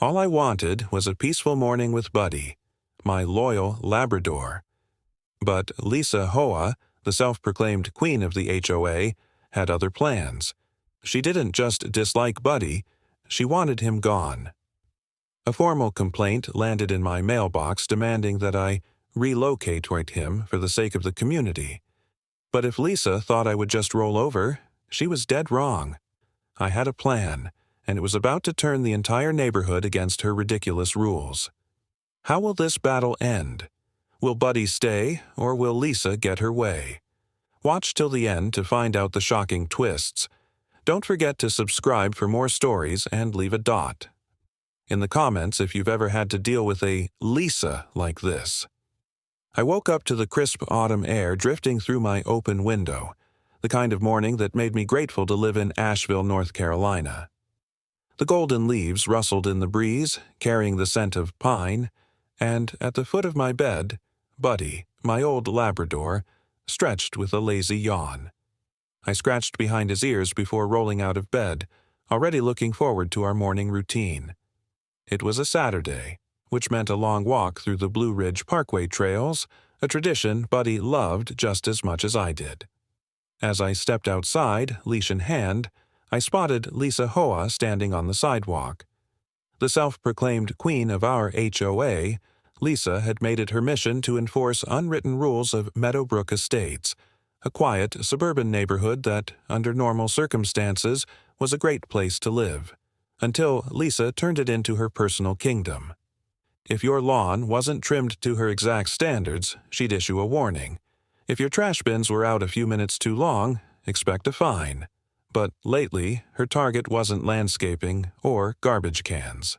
All I wanted was a peaceful morning with Buddy, my loyal Labrador. But Lisa Hoa, the self-proclaimed queen of the HOA, had other plans. She didn't just dislike Buddy, she wanted him gone. A formal complaint landed in my mailbox demanding that I relocate him for the sake of the community. But if Lisa thought I would just roll over, she was dead wrong. I had a plan, and it was about to turn the entire neighborhood against her ridiculous rules. How will this battle end? Will Buddy stay, or will Lisa get her way? Watch till the end to find out the shocking twists. Don't forget to subscribe for more stories and leave a dot in the comments if you've ever had to deal with a Lisa like this. I woke up to the crisp autumn air drifting through my open window, the kind of morning that made me grateful to live in Asheville, North Carolina. The golden leaves rustled in the breeze, carrying the scent of pine, and at the foot of my bed, Buddy, my old Labrador, stretched with a lazy yawn. I scratched behind his ears before rolling out of bed, already looking forward to our morning routine. It was a Saturday, which meant a long walk through the Blue Ridge Parkway trails, a tradition Buddy loved just as much as I did. As I stepped outside, leash in hand, I spotted Lisa Hoa standing on the sidewalk. The self-proclaimed queen of our HOA, Lisa had made it her mission to enforce unwritten rules of Meadowbrook Estates, a quiet, suburban neighborhood that, under normal circumstances, was a great place to live, until Lisa turned it into her personal kingdom. If your lawn wasn't trimmed to her exact standards, she'd issue a warning. If your trash bins were out a few minutes too long, expect a fine. But lately, her target wasn't landscaping or garbage cans.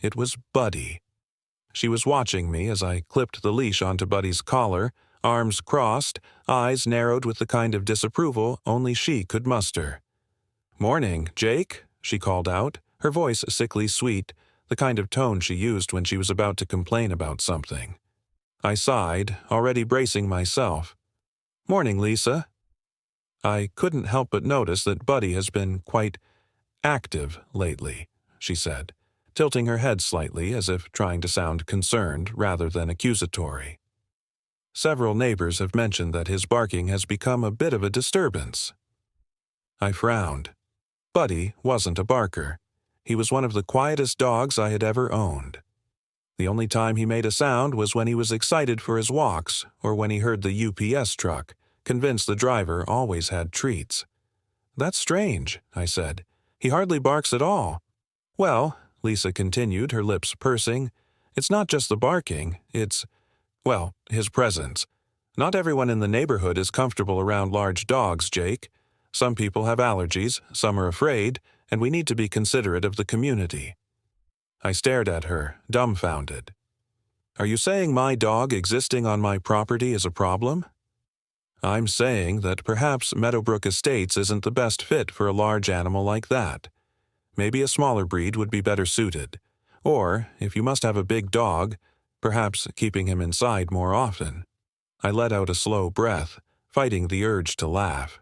It was Buddy. She was watching me as I clipped the leash onto Buddy's collar, arms crossed, eyes narrowed with the kind of disapproval only she could muster. "Morning, Jake," she called out, her voice sickly sweet, the kind of tone she used when she was about to complain about something. I sighed, already bracing myself. "Morning, Lisa." "I couldn't help but notice that Buddy has been quite active lately," she said, tilting her head slightly as if trying to sound concerned rather than accusatory. "Several neighbors have mentioned that his barking has become a bit of a disturbance." I frowned. Buddy wasn't a barker. He was one of the quietest dogs I had ever owned. The only time he made a sound was when he was excited for his walks or when he heard the UPS truck, convinced the driver always had treats. "That's strange," I said. "He hardly barks at all." "Well," Lisa continued, her lips pursing, "it's not just the barking, it's, well, his presence. Not everyone in the neighborhood is comfortable around large dogs, Jake. Some people have allergies, some are afraid, and we need to be considerate of the community." I stared at her, dumbfounded. "Are you saying my dog existing on my property is a problem?" "I'm saying that perhaps Meadowbrook Estates isn't the best fit for a large animal like that. Maybe a smaller breed would be better suited. Or, if you must have a big dog, perhaps keeping him inside more often." I let out a slow breath, fighting the urge to laugh.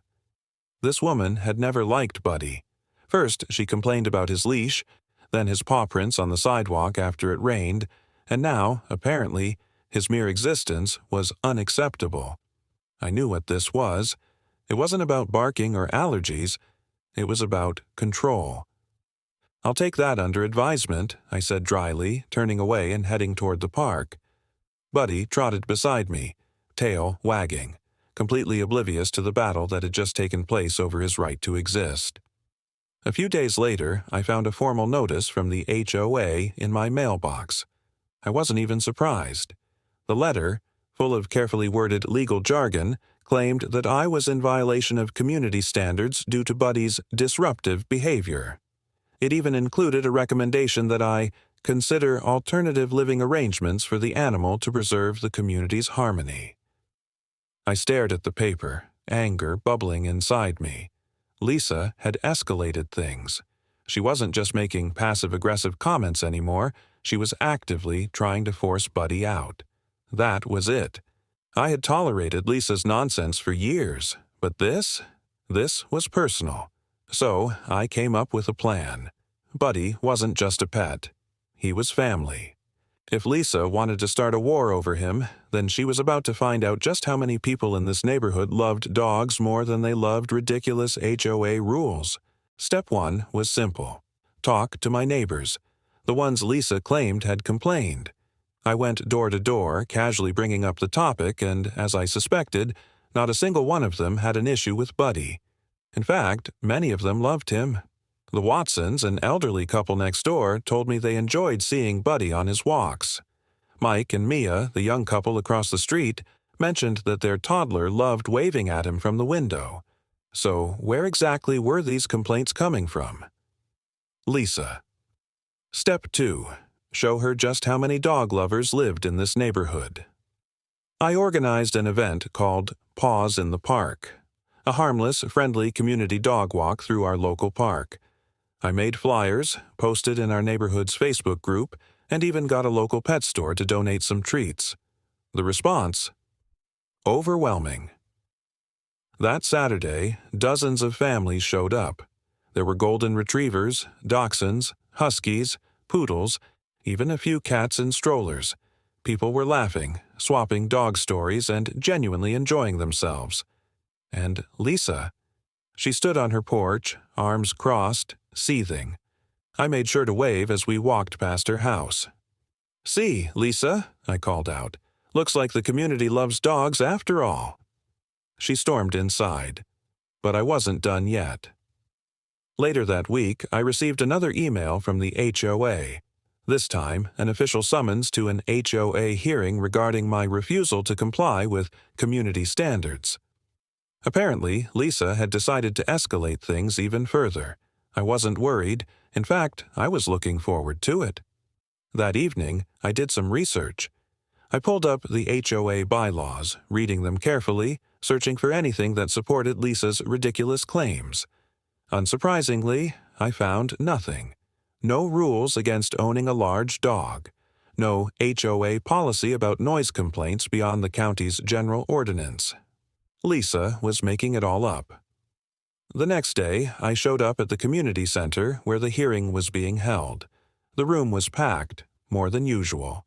This woman had never liked Buddy. First, she complained about his leash, then his paw prints on the sidewalk after it rained, and now, apparently, his mere existence was unacceptable. I knew what this was. It wasn't about barking or allergies. It was about control. "I'll take that under advisement," I said dryly, turning away and heading toward the park. Buddy trotted beside me, tail wagging, completely oblivious to the battle that had just taken place over his right to exist. A few days later, I found a formal notice from the HOA in my mailbox. I wasn't even surprised. The letter, full of carefully worded legal jargon, claimed that I was in violation of community standards due to Buddy's disruptive behavior. It even included a recommendation that I consider alternative living arrangements for the animal to preserve the community's harmony. I stared at the paper, anger bubbling inside me. Lisa had escalated things. She wasn't just making passive-aggressive comments anymore, she was actively trying to force Buddy out. That was it. I had tolerated Lisa's nonsense for years, but this was personal. So I came up with a plan. Buddy wasn't just a pet. he was family. If Lisa wanted to start a war over him, then she was about to find out just how many people in this neighborhood loved dogs more than they loved ridiculous HOA rules. Step 1 was simple. Talk to my neighbors, the ones Lisa claimed had complained. I went door to door, casually bringing up the topic, and, as I suspected, not a single one of them had an issue with Buddy. In fact, many of them loved him. The Watsons, an elderly couple next door, told me they enjoyed seeing Buddy on his walks. Mike and Mia, the young couple across the street, mentioned that their toddler loved waving at him from the window. So where exactly were these complaints coming from? Lisa. Step 2. Show her just how many dog lovers lived in this neighborhood. I organized an event called Paws in the Park, a harmless, friendly community dog walk through our local park. I made flyers, posted in our neighborhood's Facebook group, and even got a local pet store to donate some treats. The response? Overwhelming. That Saturday, dozens of families showed up. There were golden retrievers, dachshunds, huskies, poodles, even a few cats in strollers. People were laughing, swapping dog stories, and genuinely enjoying themselves. And Lisa. She stood on her porch, arms crossed, seething. I made sure to wave as we walked past her house. "See, Lisa," I called out. "Looks like the community loves dogs after all." She stormed inside. But I wasn't done yet. Later that week, I received another email from the HOA. This time, an official summons to an HOA hearing regarding my refusal to comply with community standards. Apparently, Lisa had decided to escalate things even further. I wasn't worried. In fact, I was looking forward to it. That evening, I did some research. I pulled up the HOA bylaws, reading them carefully, searching for anything that supported Lisa's ridiculous claims. Unsurprisingly, I found nothing. No rules against owning a large dog. No HOA policy about noise complaints beyond the county's general ordinance. Lisa was making it all up. The next day, I showed up at the community center where the hearing was being held. The room was packed, more than usual.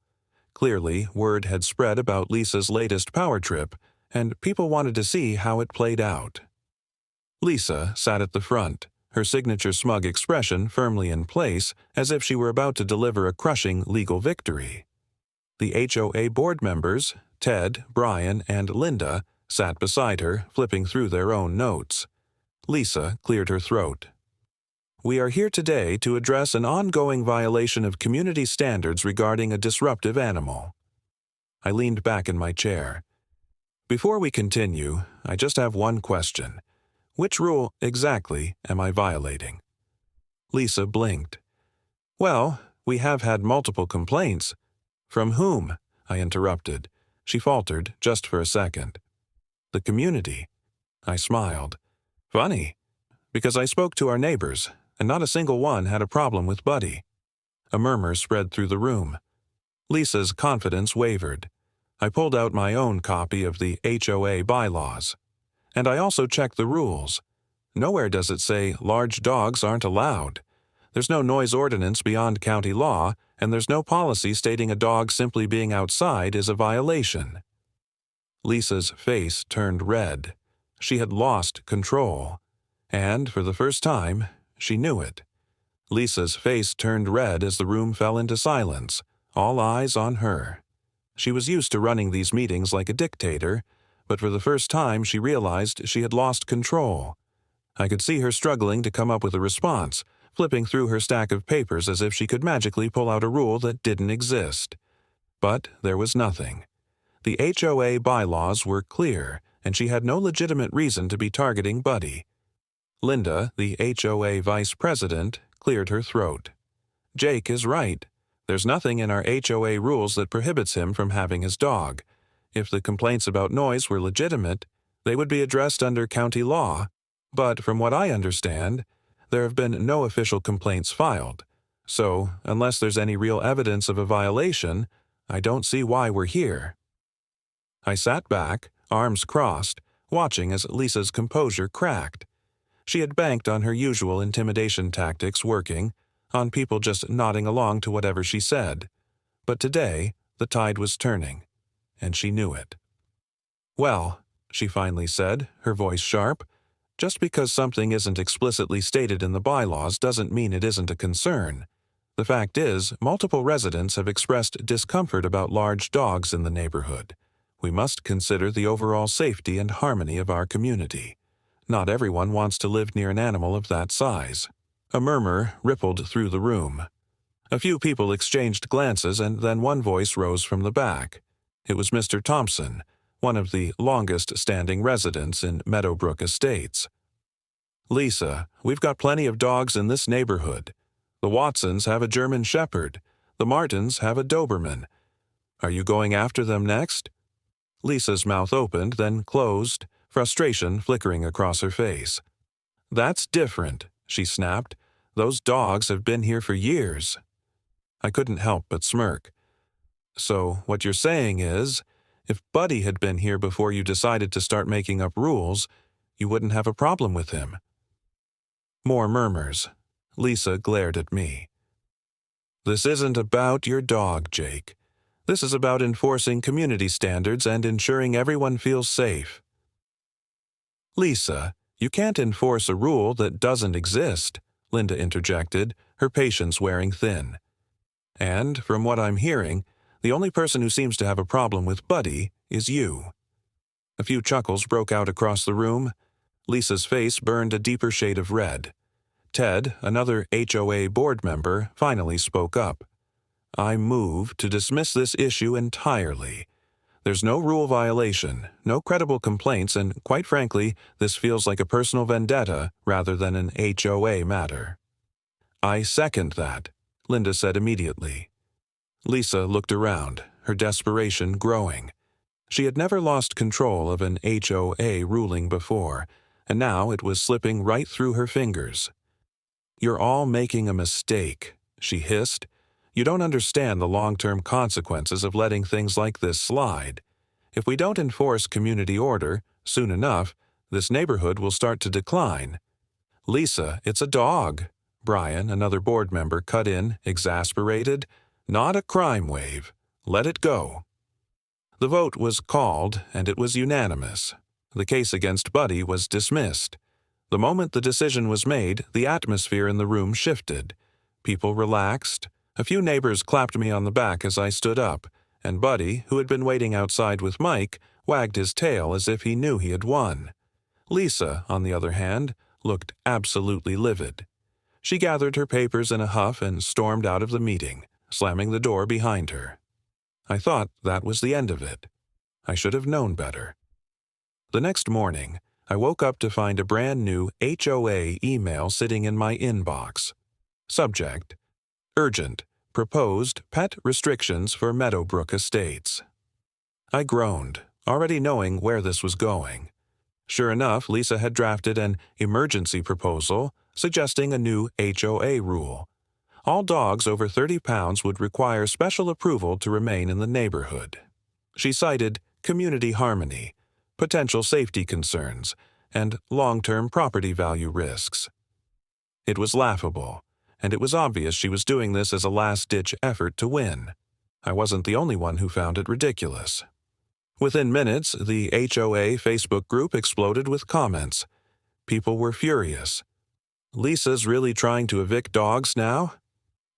Clearly, word had spread about Lisa's latest power trip, and people wanted to see how it played out. Lisa sat at the front, her signature smug expression firmly in place, as if she were about to deliver a crushing legal victory. The HOA board members, Ted, Brian, and Linda, sat beside her, flipping through their own notes. Lisa cleared her throat. "We are here today to address an ongoing violation of community standards regarding a disruptive animal." I leaned back in my chair. "Before we continue, I just have one question. Which rule exactly am I violating?" Lisa blinked. "Well, we have had multiple complaints." "From whom?" I interrupted. She faltered just for a second. "The community." I smiled. "Funny, because I spoke to our neighbors, and not a single one had a problem with Buddy." A murmur spread through the room. Lisa's confidence wavered. I pulled out my own copy of the HOA bylaws. And I also checked the rules. Nowhere does it say large dogs aren't allowed. There's no noise ordinance beyond county law, and there's no policy stating a dog simply being outside is a violation. Lisa's face turned red. She had lost control. And, for the first time, she knew it. Lisa's face turned red as the room fell into silence, all eyes on her. She was used to running these meetings like a dictator, but for the first time she realized she had lost control. I could see her struggling to come up with a response, flipping through her stack of papers as if she could magically pull out a rule that didn't exist. But there was nothing. The HOA bylaws were clear, and she had no legitimate reason to be targeting Buddy. Linda, the HOA vice president, cleared her throat. "Jake is right. There's nothing in our HOA rules that prohibits him from having his dog. If the complaints about noise were legitimate, they would be addressed under county law. But from what I understand, there have been no official complaints filed. So, unless there's any real evidence of a violation, I don't see why we're here." I sat back, arms crossed, watching as Lisa's composure cracked. She had banked on her usual intimidation tactics working. on people just nodding along to whatever she said. But today, the tide was turning, and she knew it. "Well," she finally said, her voice sharp, "just because something isn't explicitly stated in the bylaws doesn't mean it isn't a concern. The fact is, multiple residents have expressed discomfort about large dogs in the neighborhood. We must consider the overall safety and harmony of our community. Not everyone wants to live near an animal of that size." A murmur rippled through the room. A few people exchanged glances, and then one voice rose from the back. It was Mr. Thompson, one of the longest-standing residents in Meadowbrook Estates. "Lisa, we've got plenty of dogs in this neighborhood. The Watsons have a German Shepherd. The Martins have a Doberman. Are you going after them next?" Lisa's mouth opened, then closed, frustration flickering across her face. "That's different," she snapped. "Those dogs have been here for years." I couldn't help but smirk. "So what you're saying is, if Buddy had been here before you decided to start making up rules, you wouldn't have a problem with him?" More murmurs. Lisa glared at me. "This isn't about your dog, Jake. This is about enforcing community standards and ensuring everyone feels safe." "Lisa, you can't enforce a rule that doesn't exist," Linda interjected, her patience wearing thin. "And, from what I'm hearing, the only person who seems to have a problem with Buddy is you." A few chuckles broke out across the room. Lisa's face burned a deeper shade of red. Ted, another HOA board member, finally spoke up. "I move to dismiss this issue entirely. There's no rule violation, no credible complaints, and quite frankly, this feels like a personal vendetta rather than an HOA matter." "I second that," Linda said immediately. Lisa looked around, her desperation growing. She had never lost control of an HOA ruling before, and now it was slipping right through her fingers. "You're all making a mistake," she hissed. "You don't understand the long-term consequences of letting things like this slide. If we don't enforce community order, soon enough, this neighborhood will start to decline." "Lisa, it's a dog," Brian, another board member, cut in, exasperated. "Not a crime wave. Let it go." The vote was called, and it was unanimous. The case against Buddy was dismissed. The moment the decision was made, the atmosphere in the room shifted. People relaxed. A few neighbors clapped me on the back as I stood up, and Buddy, who had been waiting outside with Mike, wagged his tail as if he knew he had won. Lisa, on the other hand, looked absolutely livid. She gathered her papers in a huff and stormed out of the meeting, slamming the door behind her. I thought that was the end of it. I should have known better. The next morning, I woke up to find a brand new HOA email sitting in my inbox. Subject: Urgent. Proposed pet restrictions for Meadowbrook Estates. I groaned, already knowing where this was going. Sure enough, Lisa had drafted an emergency proposal suggesting a new HOA rule. All dogs over 30 pounds would require special approval to remain in the neighborhood. She cited community harmony, potential safety concerns, and long-term property value risks. It was laughable, and it was obvious she was doing this as a last-ditch effort to win. I wasn't the only one who found it ridiculous. Within minutes, the HOA Facebook group exploded with comments. People were furious. "Lisa's really trying to evict dogs now?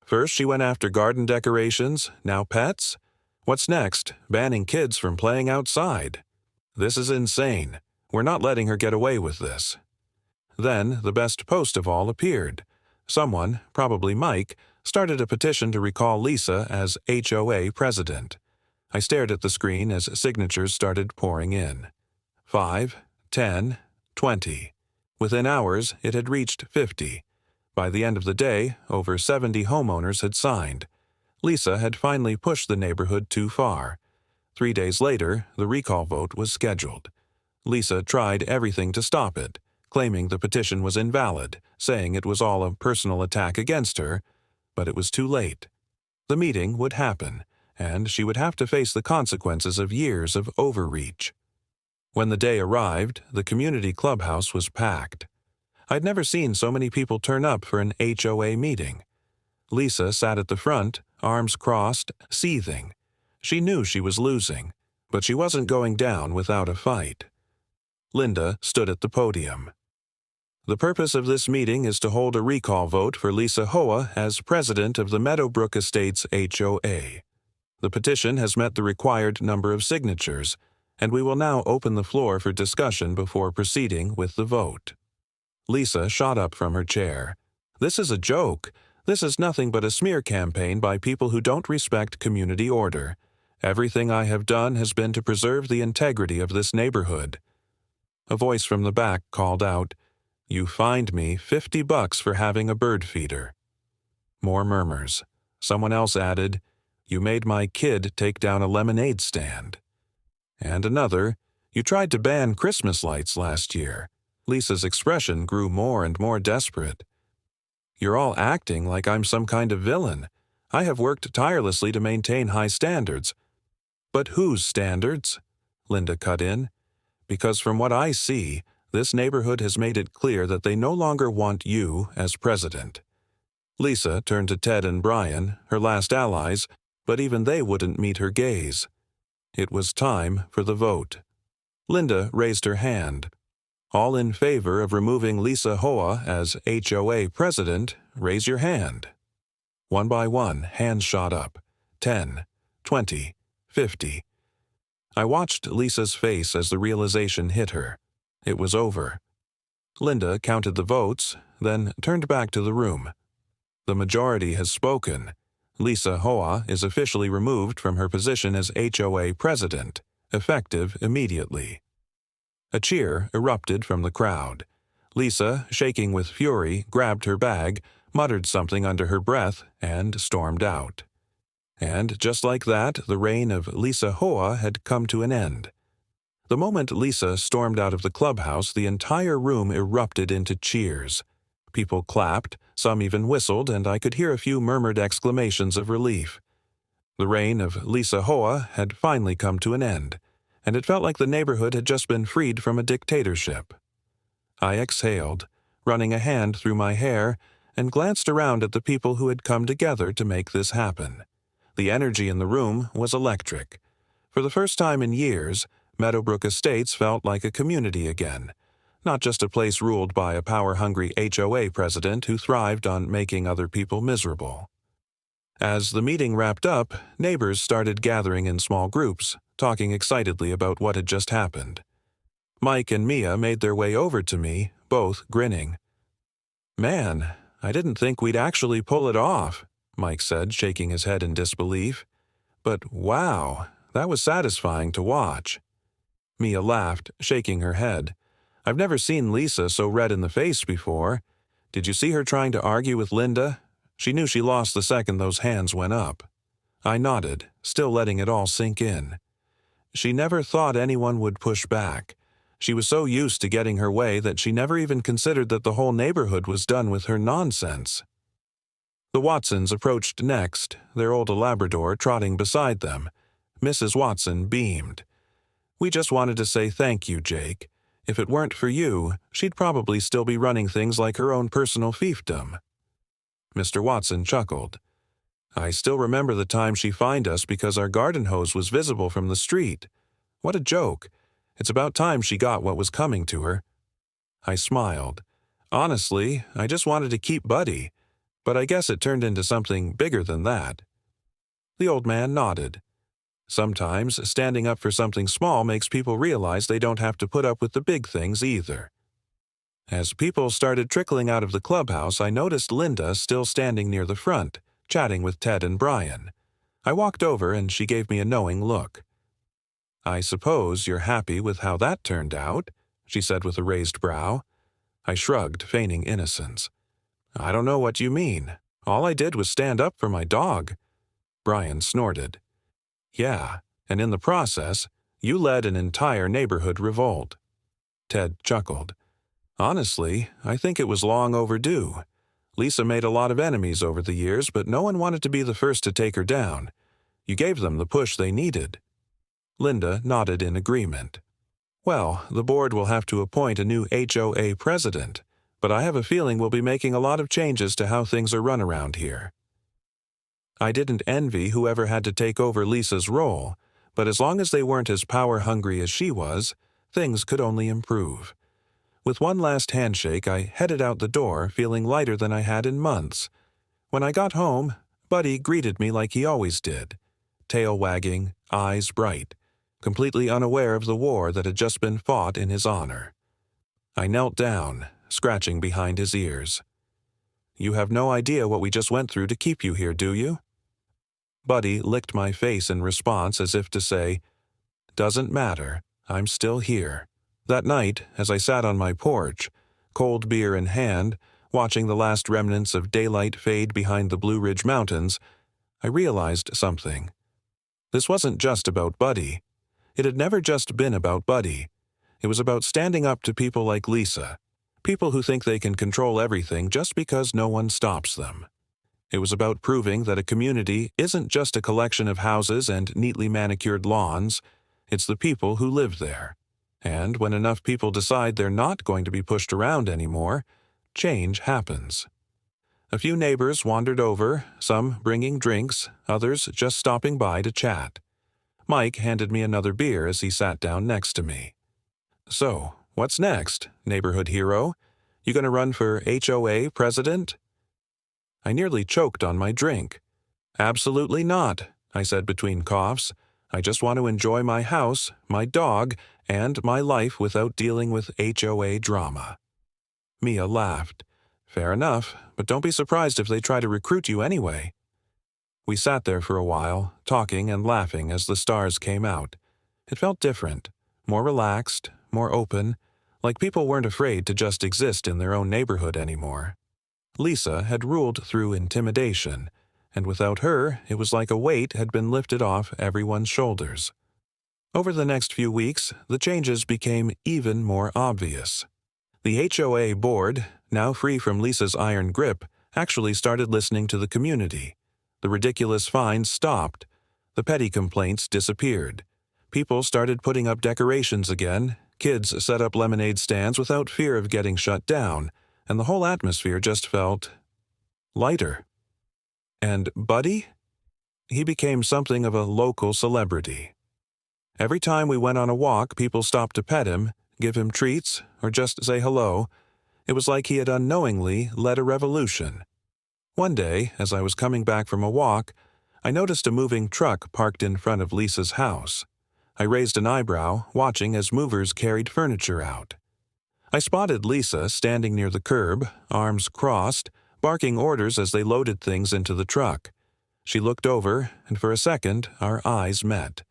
First she went after garden decorations, now pets? What's next? Banning kids from playing outside? This is insane. We're not letting her get away with this." Then the best post of all appeared. Someone, probably Mike, started a petition to recall Lisa as HOA president. I stared at the screen as signatures started pouring in. 5, 10, 20. Within hours, it had reached 50. By the end of the day, over 70 homeowners had signed. Lisa had finally pushed the neighborhood too far. 3 days later, the recall vote was scheduled. Lisa tried everything to stop it, claiming the petition was invalid, saying it was all a personal attack against her, but it was too late. The meeting would happen, and she would have to face the consequences of years of overreach. When the day arrived, the community clubhouse was packed. I'd never seen so many people turn up for an HOA meeting. Lisa sat at the front, arms crossed, seething. She knew she was losing, but she wasn't going down without a fight. Linda stood at the podium. The purpose of this meeting is to hold a recall vote for Lisa Hoa as president of the Meadowbrook Estates HOA. The petition has met the required number of signatures, and we will now open the floor for discussion before proceeding with the vote. Lisa shot up from her chair. This is a joke. This is nothing but a smear campaign by people who don't respect community order. Everything I have done has been to preserve the integrity of this neighborhood. A voice from the back called out, "You fined me $50 for having a bird feeder." More murmurs. Someone else added, "You made my kid take down a lemonade stand." And another, "You tried to ban Christmas lights last year." Lisa's expression grew more and more desperate. "You're all acting like I'm some kind of villain. I have worked tirelessly to maintain high standards." "But whose standards?" Linda cut in. "Because from what I see, this neighborhood has made it clear that they no longer want you as president." Lisa turned to Ted and Brian, her last allies, but even they wouldn't meet her gaze. It was time for the vote. Linda raised her hand. "All in favor of removing Lisa Hoa as HOA president, raise your hand." One by one, hands shot up. 10, 20, 50. I watched Lisa's face as the realization hit her. It was over. Linda counted the votes, then turned back to the room. "The majority has spoken. Lisa Hoa is officially removed from her position as HOA president, effective immediately." A cheer erupted from the crowd. Lisa, shaking with fury, grabbed her bag, muttered something under her breath, and stormed out. And just like that, the reign of Lisa Hoa had come to an end. The moment Lisa stormed out of the clubhouse, the entire room erupted into cheers. People clapped, some even whistled, and I could hear a few murmured exclamations of relief. The reign of Lisa Hoa had finally come to an end, and it felt like the neighborhood had just been freed from a dictatorship. I exhaled, running a hand through my hair, and glanced around at the people who had come together to make this happen. The energy in the room was electric. For the first time in years, Meadowbrook Estates felt like a community again, not just a place ruled by a power-hungry HOA president who thrived on making other people miserable. As the meeting wrapped up, neighbors started gathering in small groups, talking excitedly about what had just happened. Mike and Mia made their way over to me, both grinning. "Man, I didn't think we'd actually pull it off," Mike said, shaking his head in disbelief. "But wow, that was satisfying to watch." Mia laughed, shaking her head. "I've never seen Lisa so red in the face before. Did you see her trying to argue with Linda? She knew she lost the second those hands went up." I nodded, still letting it all sink in. She never thought anyone would push back. She was so used to getting her way that she never even considered that the whole neighborhood was done with her nonsense. The Watsons approached next, their old Labrador trotting beside them. Mrs. Watson beamed. "We just wanted to say thank you, Jake. If it weren't for you, she'd probably still be running things like her own personal fiefdom." Mr. Watson chuckled. "I still remember the time she fined us because our garden hose was visible from the street. What a joke. It's about time she got what was coming to her." I smiled. "Honestly, I just wanted to keep Buddy, but I guess it turned into something bigger than that." The old man nodded. "Sometimes standing up for something small makes people realize they don't have to put up with the big things either." As people started trickling out of the clubhouse, I noticed Linda still standing near the front, chatting with Ted and Brian. I walked over and she gave me a knowing look. "I suppose you're happy with how that turned out," she said with a raised brow. I shrugged, feigning innocence. "I don't know what you mean. All I did was stand up for my dog." Brian snorted. "Yeah, and in the process, you led an entire neighborhood revolt." Ted chuckled. "Honestly, I think it was long overdue. Lisa made a lot of enemies over the years, but no one wanted to be the first to take her down. You gave them the push they needed." Linda nodded in agreement. "Well, the board will have to appoint a new HOA president, but I have a feeling we'll be making a lot of changes to how things are run around here." I didn't envy whoever had to take over Lisa's role, but as long as they weren't as power-hungry as she was, things could only improve. With one last handshake, I headed out the door, feeling lighter than I had in months. When I got home, Buddy greeted me like he always did, tail wagging, eyes bright, completely unaware of the war that had just been fought in his honor. I knelt down, scratching behind his ears. "You have no idea what we just went through to keep you here, do you?" Buddy licked my face in response as if to say, "Doesn't matter, I'm still here." That night, as I sat on my porch, cold beer in hand, watching the last remnants of daylight fade behind the Blue Ridge Mountains, I realized something. This wasn't just about Buddy. It had never just been about Buddy. It was about standing up to people like Lisa, people who think they can control everything just because no one stops them. It was about proving that a community isn't just a collection of houses and neatly manicured lawns, it's the people who live there. And when enough people decide they're not going to be pushed around anymore, change happens. A few neighbors wandered over, some bringing drinks, others just stopping by to chat. Mike handed me another beer as he sat down next to me. "So, what's next, neighborhood hero? You gonna run for HOA president?" I nearly choked on my drink. "Absolutely not," I said between coughs. "I just want to enjoy my house, my dog, and my life without dealing with HOA drama." Mia laughed. "Fair enough, but don't be surprised if they try to recruit you anyway." We sat there for a while, talking and laughing as the stars came out. It felt different, more relaxed, more open, like people weren't afraid to just exist in their own neighborhood anymore. Lisa had ruled through intimidation, and without her, it was like a weight had been lifted off everyone's shoulders. Over the next few weeks, the changes became even more obvious. The HOA board, now free from Lisa's iron grip, actually started listening to the community. The ridiculous fines stopped. The petty complaints disappeared. People started putting up decorations again. Kids set up lemonade stands without fear of getting shut down, and the whole atmosphere just felt lighter. And Buddy? He became something of a local celebrity. Every time we went on a walk, people stopped to pet him, give him treats, or just say hello. It was like he had unknowingly led a revolution. One day, as I was coming back from a walk, I noticed a moving truck parked in front of Lisa's house. I raised an eyebrow, watching as movers carried furniture out. I spotted Lisa standing near the curb, arms crossed, barking orders as they loaded things into the truck. She looked over, and for a second, our eyes met.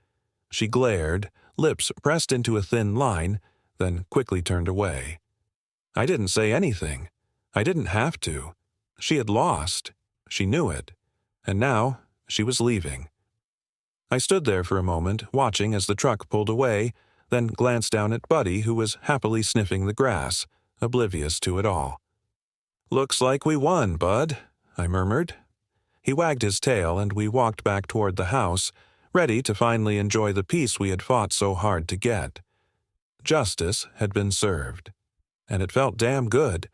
She glared, lips pressed into a thin line, then quickly turned away. I didn't say anything. I didn't have to. She had lost. She knew it. And now, she was leaving. I stood there for a moment, watching as the truck pulled away, then glanced down at Buddy, who was happily sniffing the grass, oblivious to it all. "Looks like we won, Bud," I murmured. He wagged his tail, and we walked back toward the house, ready to finally enjoy the peace we had fought so hard to get. Justice had been served. And it felt damn good,